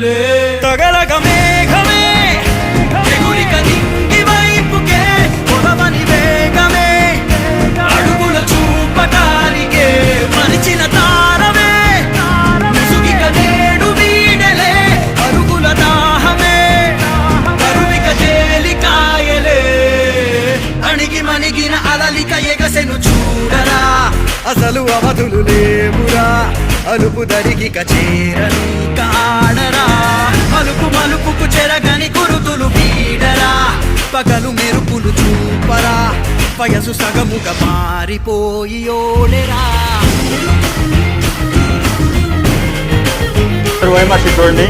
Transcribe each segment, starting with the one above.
బదులులే తగలగ మేఘమే ఎగురిక నింగి వైపుకే పొడవని వేగమే అడుగుల చూపటానికే మరిచిన తారమే ముసుగిక నేడు వీడలే అరుగుల దాహమే కరువిక తేలికాయలే అణిగి మణిగిన అలలిక ఎగసెను చూడరా అసలు అవధులు లేవురా అలుపు దరిగిక చేరని కాడరా మలుపు మలుపుకు చెరగని గురుతులు వీడరా పగలు మెరుపులు చూపరా వయసు సగముగా మారిపోయి ఓడెరా. చూడండి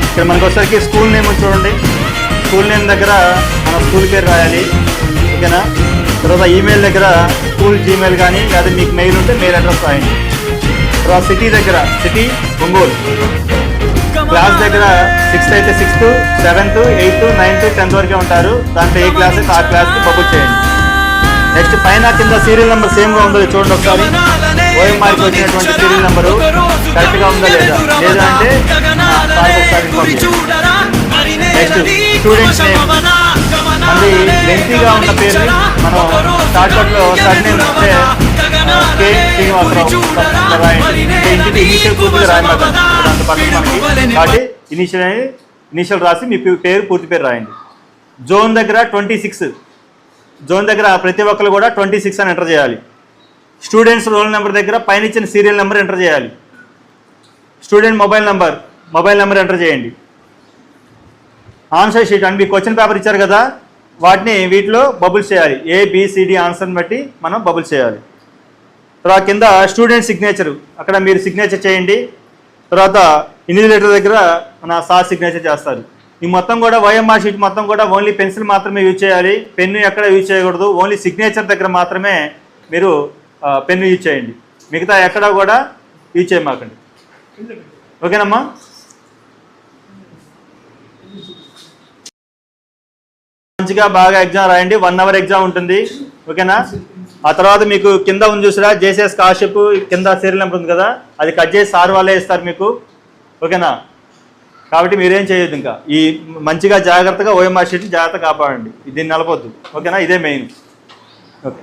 ఇక్కడ మనకు వచ్చేసరికి స్కూల్ నేమ్ చూడండి. స్కూల్ నేమ్ దగ్గర మన స్కూల్ పేరు రాయాలి, ఓకేనా. తర్వాత ఈమెయిల్ దగ్గర స్కూల్ జీమెయిల్ కానీ లేదా మీకు మెయిల్ ఉంటే మెయిల్ అడ్రస్ రాయండి. తర్వాత సిటీ దగ్గర సిటీ ఒంగోలు, క్లాస్ దగ్గర 6th అయితే 6th, 7th, 8th, 9th, 10th వరకే ఉంటారు. దాంట్లో ఏ క్లాస్ అయితే ఆ క్లాస్కి బబుల్ చేయండి. నెక్స్ట్ పైన కింద సీరియల్ నెంబర్ సేమ్గా ఉందో చూడండి ఒకసారి. ఓఎంఆర్కి వచ్చినటువంటి సీరియల్ నెంబరు కరెక్ట్గా ఉందా లేదా, లేదా అంటే ఒకసారి. నెక్స్ట్ స్టూడెంట్స్ నేమ్ మళ్ళీ లెంతీగా ఉన్న పేరు మనం షార్ట్కట్లో సర్నేమ్ వస్తే కే శ్రీనివాసరావు రాయండి. ఇంటికి ఇనీషియల్ పూర్తిగా రాయమాట అంత పక్కన మనకి కాబట్టి ఇనీషియల్ రాసి మీ పేరు పూర్తి పేరు రాయండి. జోన్ దగ్గర 26, జోన్ దగ్గర ప్రతి ఒక్కరు కూడా 26 అని ఎంటర్ చేయాలి. స్టూడెంట్స్ రోల్ నెంబర్ దగ్గర పైన ఇచ్చిన సీరియల్ నెంబర్ ఎంటర్ చేయాలి. స్టూడెంట్ మొబైల్ నెంబర్ ఎంటర్ చేయండి. ఆన్సర్ షీట్ అంటే మీకు క్వశ్చన్ పేపర్ ఇచ్చారు కదా, వాటిని వీటిలో బబుల్స్ చేయాలి. ABCD ఆన్సర్ని బట్టి మనం బబుల్స్ చేయాలి. తర్వాత కింద స్టూడెంట్ సిగ్నేచర్ అక్కడ మీరు సిగ్నేచర్ చేయండి. తర్వాత ఇన్విజిలేటర్ దగ్గర మన సార్ సిగ్నేచర్ చేస్తారు. ఈ మొత్తం కూడా OMR షీట్ మొత్తం కూడా ఓన్లీ పెన్సిల్ మాత్రమే యూజ్ చేయాలి, పెన్ను ఎక్కడ యూజ్ చేయకూడదు. ఓన్లీ సిగ్నేచర్ దగ్గర మాత్రమే మీరు పెన్ను యూజ్ చేయండి, మిగతా ఎక్కడ కూడా యూజ్ చేయమాకండి. ఓకేనమ్మా. మంచిగా బాగా ఎగ్జామ్ రాయండి. 1 hour ఎగ్జామ్ ఉంటుంది, ఓకేనా. ఆ తర్వాత మీకు కింద ఉంది చూసారా జేసీఎస్ స్కాలర్షిప్ కింద సీరియల్ నెంబర్ ఉంది కదా, అది కట్ చేసి సార్ వాళ్ళే ఇస్తారు మీకు, ఓకేనా. కాబట్టి మీరేం చేయొద్దు, ఇంకా ఈ మంచిగా జాగ్రత్తగా OMR షీట్ జాగ్రత్తగా కాపాడండి, దీన్ని నలపొద్దు, ఓకేనా. ఇదే మెయిన్. ఓకే.